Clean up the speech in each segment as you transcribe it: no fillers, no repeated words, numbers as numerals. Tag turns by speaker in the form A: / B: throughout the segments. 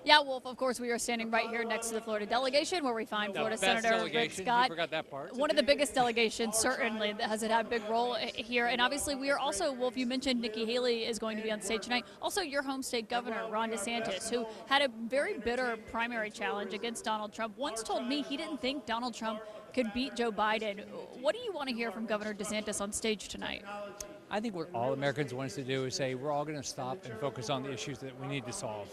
A: Yeah, Wolf, of course, we are standing right here next to the Florida delegation where we find Florida Senator Rick Scott.
B: You forgot that part.
A: One of the biggest delegations, certainly, that has had a big role here. And obviously, we are also, Wolf, you mentioned Nikki Haley is going to be on stage tonight. Also, your home state governor, Ron DeSantis, who had a very bitter primary challenge against Donald Trump, once told me he didn't think Donald Trump could beat Joe Biden. What do you want to hear from Governor DeSantis on stage tonight?
B: I think what all Americans want us to do is say we're all going to stop and focus on the issues that we need to solve.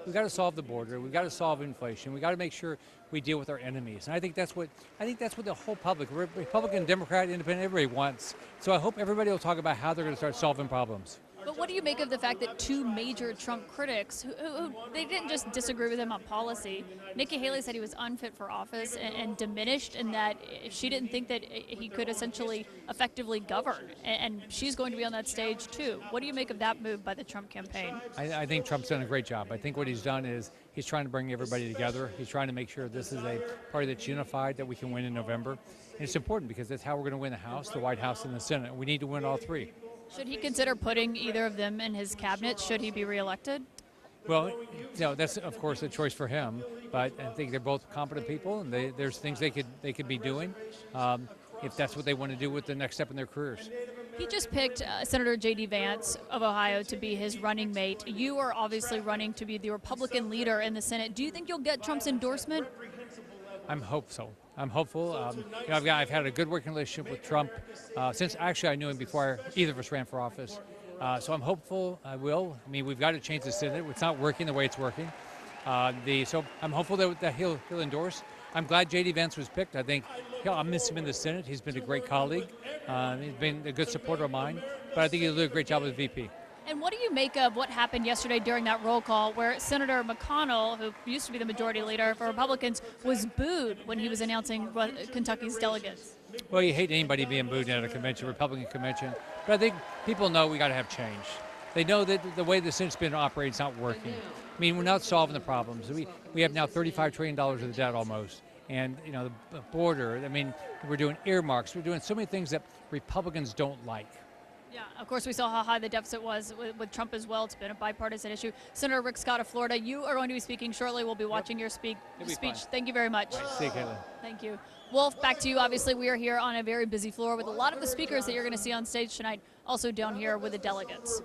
B: We've got to solve the border. We've got to solve inflation. We've got to make sure we deal with our enemies. And I think that's what the whole public, Republican, Democrat, Independent, everybody wants. So I hope everybody will talk about how they're going to start solving problems.
A: But what do you make of the fact that two major Trump critics, who they didn't just disagree with him on policy, Nikki Haley said he was unfit for office and diminished, and that she didn't think that he could essentially effectively govern, and she's going to be on that stage too. What do you make of that move by the Trump campaign?
B: I think Trump's done a great job. I think what he's done is he's trying to bring everybody together. He's trying to make sure this is a party that's unified, that we can win in November. And it's important because that's how we're going to win the House, the White House, and the Senate. We need to win all three.
A: Should he consider putting either of them in his cabinet should he be reelected?
B: Well, that's of course a choice for him, but I think they're both competent people, and there's things they could be doing if that's what they want to do with the next step in their careers.
A: He just picked Senator J.D. Vance of Ohio to be his running mate. You are obviously running to be the Republican leader in the Senate. Do you think you'll get Trump's endorsement?
B: I'm hopeful. I'm hopeful. I've had a good working relationship with Trump since actually I knew him before either of us ran for office. So I'm hopeful I will. I mean, we've got to change the Senate. It's not working the way it's working. So I'm hopeful that he'll endorse. I'm glad J.D. Vance was picked. I think I'll miss him in the Senate. He's been a great colleague. He's been a good supporter of mine. But I think he'll do a great job as VP.
A: And what do you make of what happened yesterday during that roll call where Senator McConnell, who used to be the majority leader for Republicans, was booed when he was announcing Kentucky's delegates?
B: Well, you hate anybody being booed at a convention, Republican convention. But I think people know we got to have change. They know that the way the Senate's been operating is not working. I mean, we're not solving the problems. We have now $35 trillion of the debt almost. And, the border, I mean, we're doing earmarks. We're doing so many things that Republicans don't like.
A: Yeah, of course, we saw how high the deficit was with Trump as well. It's been a bipartisan issue. Senator Rick Scott of Florida, you are going to be speaking shortly. We'll be watching your speech. Thank you very much.
B: Right. See you, Kailtan.
A: Thank you. Wolf, back to you. Obviously, we are here on a very busy floor with a lot of the speakers that you're going to see on stage tonight, also down here with the delegates.